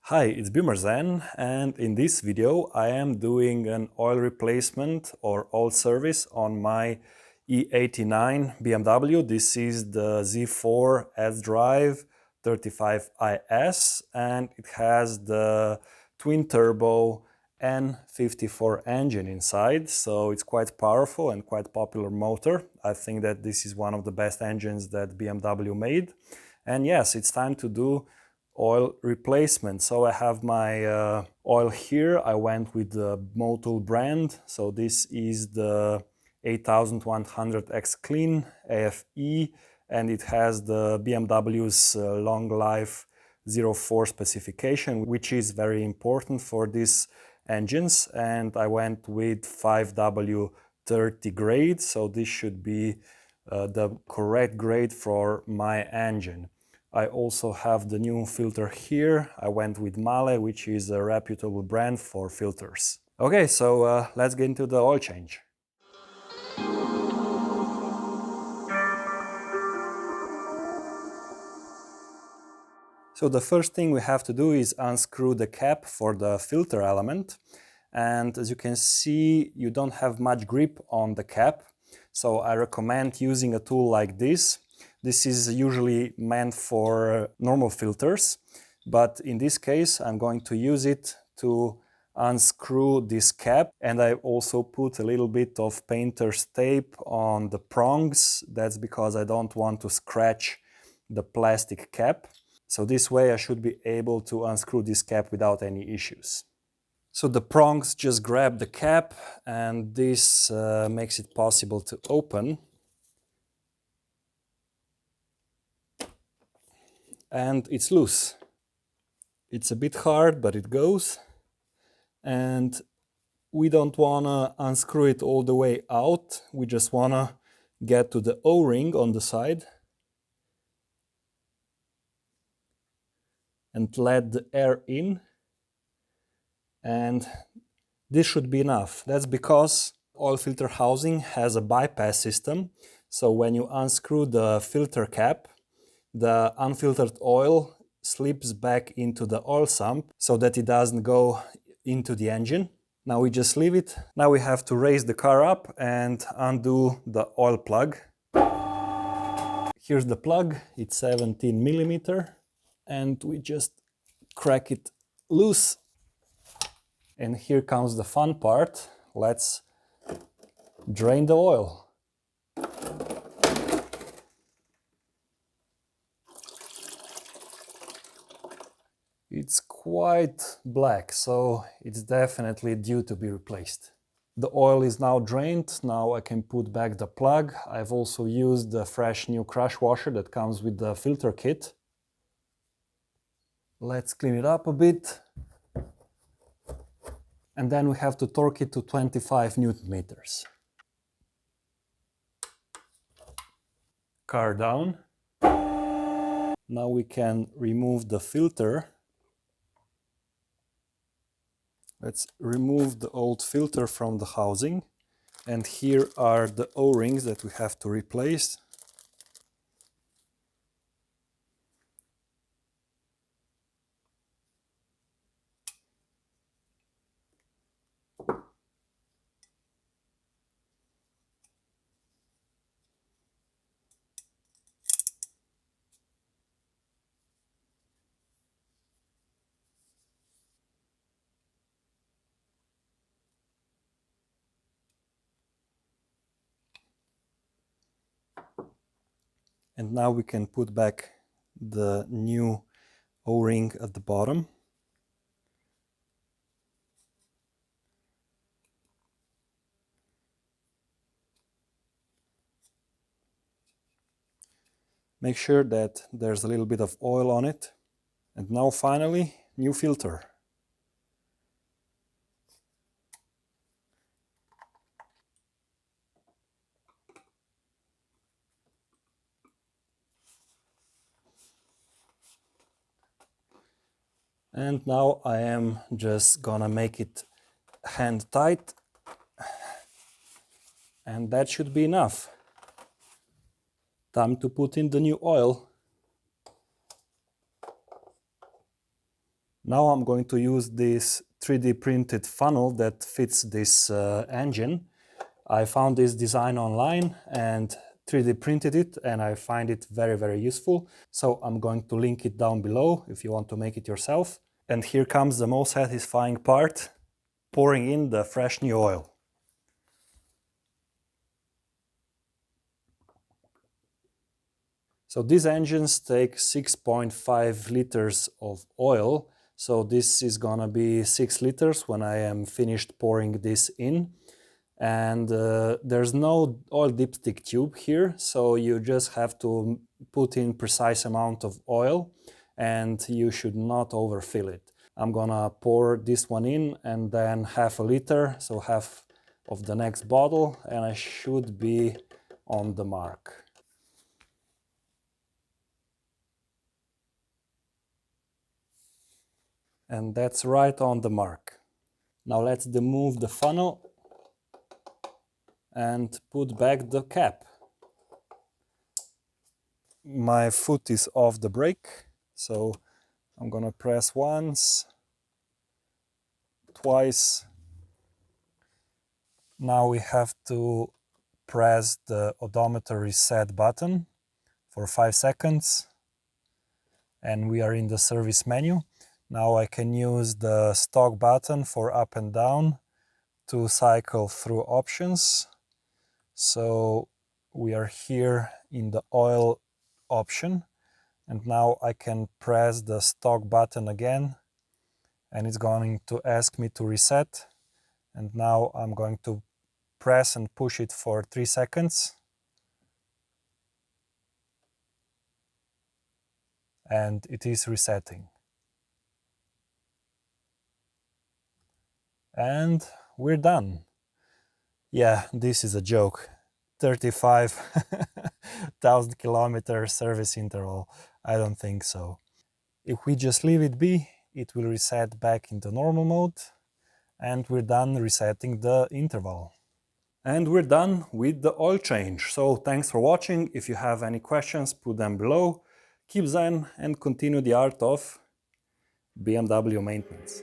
Hi, it's Zen, and in this video I am doing an oil replacement or oil service on my E89 BMW. This is the Z4 sDrive 35IS, and it has the twin turbo N54 engine inside, so it's quite powerful and quite popular motor. I think that this is one of the best engines that BMW made. And yes, it's time to do oil replacement. So I have my oil here. I went with the Motul brand. So this is the 8100X Clean AFE, and it has the BMW's long life 04 specification, which is very important for these engines. And I went with 5W30 grade. So this should be the correct grade for my engine. I also have the new filter here. I went with Mahle, which is a reputable brand for filters. Okay, so let's get into the oil change. So the first thing we have to do is unscrew the cap for the filter element. And as you can see, you don't have much grip on the cap. So I recommend using a tool like this. This is usually meant for normal filters, but in this case I'm going to use it to unscrew this cap, and I also put a little bit of painter's tape on the prongs. That's because I don't want to scratch the plastic cap. So this way I should be able to unscrew this cap without any issues. So the prongs just grab the cap, and this makes it possible to open. And it's loose. It's a bit hard, but it goes. And we don't want to unscrew it all the way out. We just want to get to the O-ring on the side and let the air in. And this should be enough. That's because oil filter housing has a bypass system. So when you unscrew the filter cap, the unfiltered oil slips back into the oil sump so that it doesn't go into the engine. Now we just leave it. Now we have to raise the car up and undo the oil plug. Here's the plug. It's 17 millimeter, and we just crack it loose. And here comes the fun part. Let's drain the oil. It's quite black, so it's definitely due to be replaced. The oil is now drained. Now I can put back the plug. I've also used the fresh new crush washer that comes with the filter kit. Let's clean it up a bit. And then we have to torque it to 25 Newton meters. Car down. Now we can remove the filter. Let's remove the old filter from the housing. And here are the O-rings that we have to replace. And now we can put back the new O-ring at the bottom. Make sure that there's a little bit of oil on it. And now finally, new filter. And now I am just gonna make it hand tight, and that should be enough. Time to put in the new oil. Now I'm going to use this 3D printed funnel that fits this engine. I found this design online and 3D printed it, and I find it very, very useful. So I'm going to link it down below if you want to make it yourself. And here comes the most satisfying part, pouring in the fresh new oil. So these engines take 6.5 liters of oil. So this is gonna be 6 liters when I am finished pouring this in. And there's no oil dipstick tube here, so you just have to put in precise amount of oil and you should not overfill it. I'm gonna pour this one in and then half a liter, so half of the next bottle, and I should be on the mark. And that's right on the mark. Now let's remove the funnel and put back the cap. My foot is off the brake, so I'm gonna press once, twice. Now we have to press the odometer reset button for 5 seconds, and we are in the service menu. Now I can use the stock button for up and down to cycle through options. So we are here in the oil option, and now I can press the stock button again, and it's going to ask me to reset. And now I'm going to press and push it for 3 seconds. And it is resetting. And we're done. Yeah, this is a joke. 35,000 kilometer service interval. I don't think so. If we just leave it be, it will reset back into normal mode, and we're done resetting the interval. And we're done with the oil change. So thanks for watching. If you have any questions, put them below. Keep zen and continue the art of BMW maintenance.